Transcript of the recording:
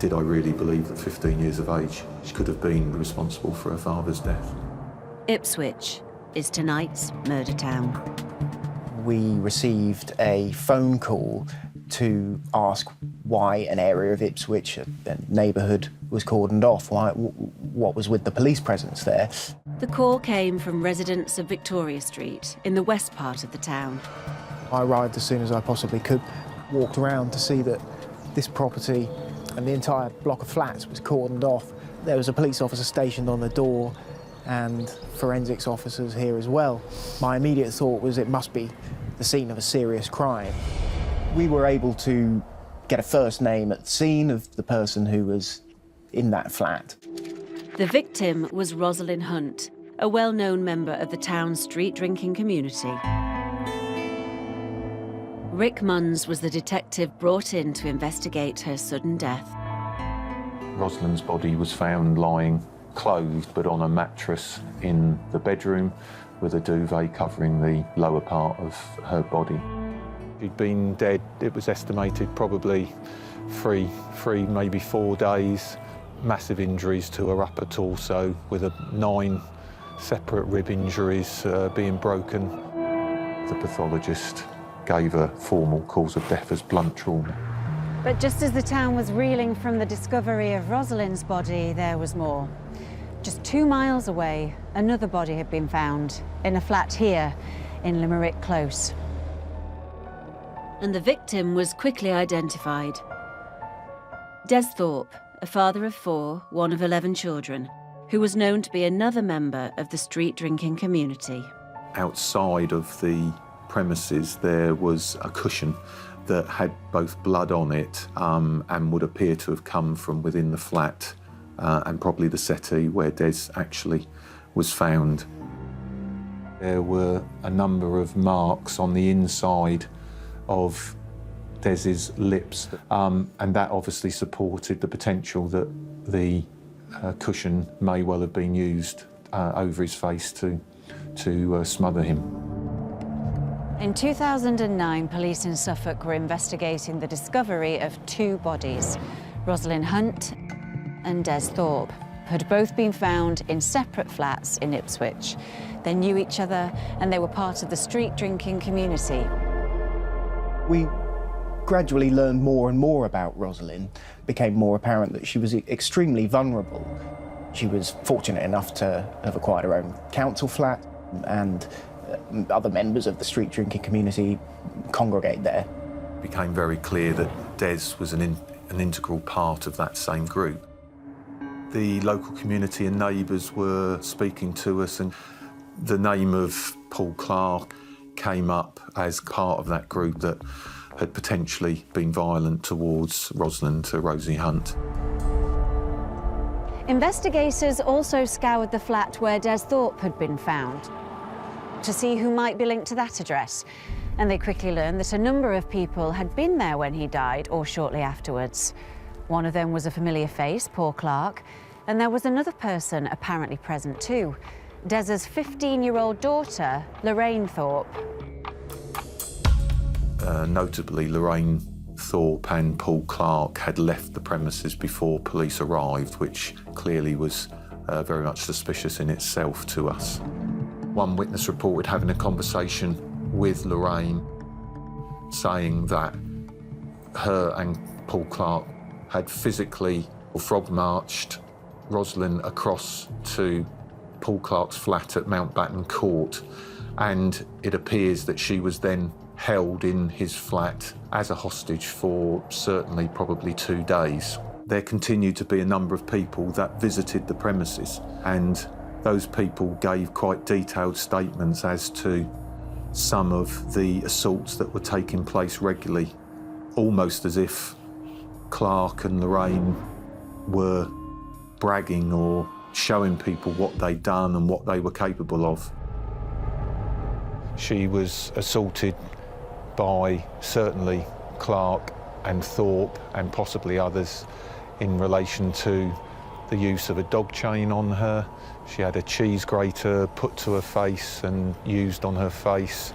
Did I really believe that 15 years of age she could have been responsible for her father's death? Ipswich is tonight's Murdertown. We received a phone call to ask why an area of Ipswich, a neighbourhood, was cordoned off, what was with the police presence there. The call came from residents of Victoria Street in the west part of the town. I arrived as soon as I possibly could, walked around to see that this property and the entire block of flats was cordoned off. There was a police officer stationed on the door and forensics officers here as well. My immediate thought was it must be the scene of a serious crime. We were able to get a first name at the scene of the person who was in that flat. The victim was Rosalind Hunt, a well-known member of the town's street drinking community. Rick Munns was the detective brought in to investigate her sudden death. Rosalind's body was found lying clothed but on a mattress in the bedroom with a duvet covering the lower part of her body. She'd been dead, it was estimated, probably three, maybe 4 days. Massive injuries to her upper torso with 9 separate rib injuries being broken. The pathologist gave a formal cause of death as blunt trauma. But just as the town was reeling from the discovery of Rosalind's body, there was more. Just 2 miles away, another body had been found in a flat here in Limerick Close. And the victim was quickly identified. Des Thorpe, a father of 4, one of 11 children, who was known to be another member of the street drinking community. Outside of the premises, there was a cushion that had both blood on it and would appear to have come from within the flat and probably the settee where Des actually was found. There were a number of marks on the inside of Des's lips, and that obviously supported the potential that the cushion may well have been used over his face to smother him. In 2009, police in Suffolk were investigating the discovery of 2 bodies. Rosalind Hunt and Des Thorpe had both been found in separate flats in Ipswich. They knew each other and they were part of the street drinking community. We gradually learned more and more about Rosalind. It became more apparent that she was extremely vulnerable. She was fortunate enough to have acquired her own council flat, and other members of the street drinking community congregate there. It became very clear that Des was an integral part of that same group. The local community and neighbours were speaking to us, and the name of Paul Clark came up as part of that group that had potentially been violent towards Rosalind, Rosie Hunt. Investigators also scoured the flat where Des Thorpe had been found to see who might be linked to that address. And they quickly learned that a number of people had been there when he died or shortly afterwards. One of them was a familiar face, Paul Clark, and there was another person apparently present too, Des's 15-year-old daughter, Lorraine Thorpe. Notably, Lorraine Thorpe and Paul Clark had left the premises before police arrived, which clearly was very much suspicious in itself to us. One witness reported having a conversation with Lorraine, saying that her and Paul Clark had physically frog-marched Rosalind across to Paul Clark's flat at Mountbatten Court, and it appears that she was then held in his flat as a hostage for certainly probably 2 days. There continued to be a number of people that visited the premises, and those people gave quite detailed statements as to some of the assaults that were taking place regularly, almost as if Clark and Lorraine were bragging or showing people what they'd done and what they were capable of. She was assaulted by certainly Clark and Thorpe and possibly others in relation to the use of a dog chain on her. She had a cheese grater put to her face and used on her face.